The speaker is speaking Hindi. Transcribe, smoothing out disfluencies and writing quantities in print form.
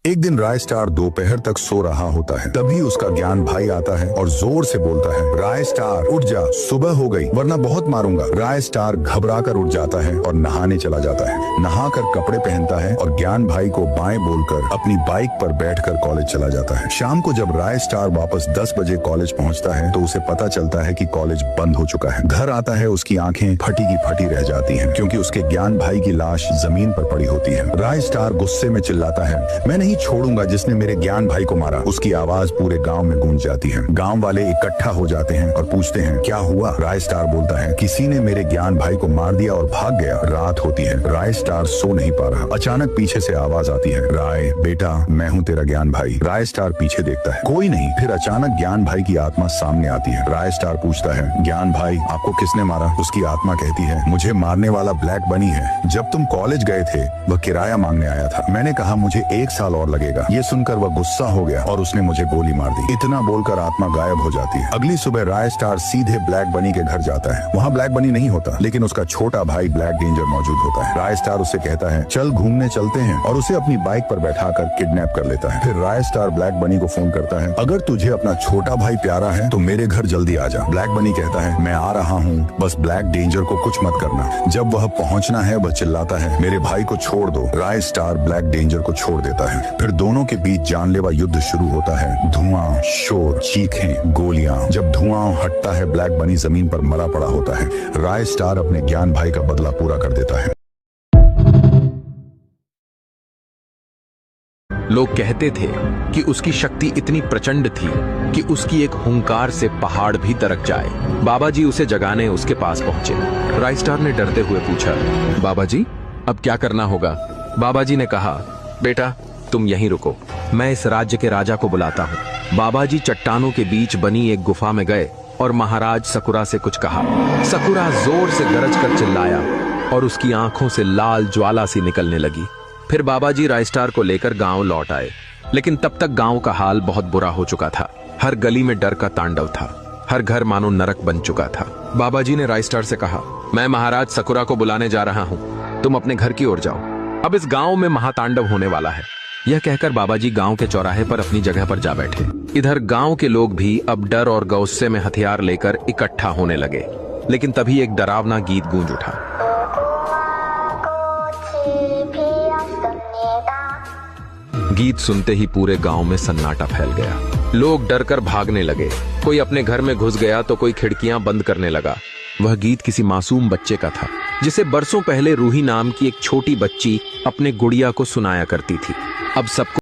एक दिन राय स्टार दोपहर तक सो रहा होता है, तभी उसका ज्ञान भाई आता है और जोर से बोलता है, राय स्टार उठ जा, सुबह हो गई वरना बहुत मारूंगा। राय स्टार घबरा कर उठ जाता है और नहाने चला जाता है। नहाकर कपड़े पहनता है और ज्ञान भाई को बाएं बोलकर अपनी बाइक पर बैठकर कॉलेज चला जाता है। शाम को जब राय स्टार वापस 10 बजे कॉलेज पहुंचता है तो उसे पता चलता है कि कॉलेज बंद हो चुका है। घर आता है, उसकी आंखें फटी की फटी रह जाती हैं, क्योंकि उसके ज्ञान भाई की लाश जमीन पर पड़ी होती है। राय स्टार गुस्से में चिल्लाता है, मैं नहीं छोड़ूंगा जिसने मेरे ज्ञान भाई को मारा। उसकी आवाज पूरे गांव में गूंज जाती है। गांव वाले इकट्ठा हो जाते हैं और पूछते हैं, क्या हुआ? राय स्टार बोलता है, किसी ने मेरे ज्ञान भाई को मार दिया और भाग गया। रात होती है, राय स्टार सो नहीं पा रहा। अचानक पीछे से आवाज आती है, राय बेटा मैं हूँ तेरा ज्ञान भाई। राय स्टार पीछे देखता है, कोई नहीं। फिर अचानक ज्ञान भाई की आत्मा सामने आती है। राय स्टार पूछता है, ज्ञान भाई आपको किसने मारा? उसकी आत्मा कहती है, मुझे मारने वाला ब्लैक बनी है। जब तुम कॉलेज गए थे वह किराया मांगने आया था। मैंने कहा मुझे 1 साल और लगेगा। ये सुनकर वह गुस्सा हो गया और उसने मुझे गोली मार दी। इतना बोलकर आत्मा गायब हो जाती है। अगली सुबह राय स्टार सीधे ब्लैक बनी के घर जाता है। वहाँ ब्लैक बनी नहीं होता, लेकिन उसका छोटा भाई ब्लैक डेंजर मौजूद होता है। राय स्टार उससे कहता है, चल घूमने चलते हैं, और उसे अपनी बाइक पर बैठाकर किडनैप कर लेता है। फिर राय स्टार ब्लैक बनी को फोन करता है, अगर तुझे अपना छोटा भाई प्यारा है तो मेरे घर जल्दी आ जा। ब्लैक बनी कहता है, मैं आ रहा हूँ, बस ब्लैक डेंजर को कुछ मत करना। जब वह पहुँचना है वह चिल्लाता है, मेरे भाई को छोड़ दो। राय स्टार ब्लैक डेंजर को छोड़ देता है। फिर दोनों के बीच जानलेवा युद्ध शुरू होता है। धुआं, शोर, चीखें, गोलियां। जब धुआं हटता है ब्लैक बनी जमीन पर मरा पड़ा होता है। राय स्टार अपने ज्ञान भाई का बदला पूरा कर देता है। लोग कहते थे कि उसकी शक्ति इतनी प्रचंड थी कि उसकी एक हुंकार से पहाड़ भी दरक जाए। बाबा जी उसे जगाने उसके पास पहुंचे। राय स्टार ने डरते हुए पूछा, बाबा जी अब क्या करना होगा? बाबा जी ने कहा, बेटा तुम यहीं रुको, मैं इस राज्य के राजा को बुलाता हूँ। बाबा जी चट्टानों के बीच बनी एक गुफा में गए और महाराज सकुरा से कुछ कहा। सकुरा जोर से गरज कर चिल्लाया और उसकी आंखों से लाल ज्वाला सी निकलने लगी। फिर बाबा जी राय स्टार को लेकर गांव लौट आए, लेकिन तब तक गांव का हाल बहुत बुरा हो चुका था। हर गली में डर का तांडव था, हर घर मानो नरक बन चुका था। बाबा जी ने राय स्टार से कहा, मैं महाराज सकुरा को बुलाने जा रहा हूँ, तुम अपने घर की ओर जाओ, अब इस गांव में महातांडव होने वाला है। यह कहकर बाबा जी गांव के चौराहे पर अपनी जगह पर जा बैठे। इधर गांव के लोग भी अब डर और गुस्से में हथियार लेकर इकट्ठा होने लगे। लेकिन तभी एक डरावना गीत गूंज उठा। गीत सुनते ही पूरे गांव में सन्नाटा फैल गया। लोग डरकर भागने लगे। कोई अपने घर में घुस गया तो कोई खिड़कियां बंद करने लगा। वह गीत किसी मासूम बच्चे का था, जिसे बरसों पहले रूही नाम की एक छोटी बच्ची अपने गुड़िया को सुनाया करती थी। अब सबको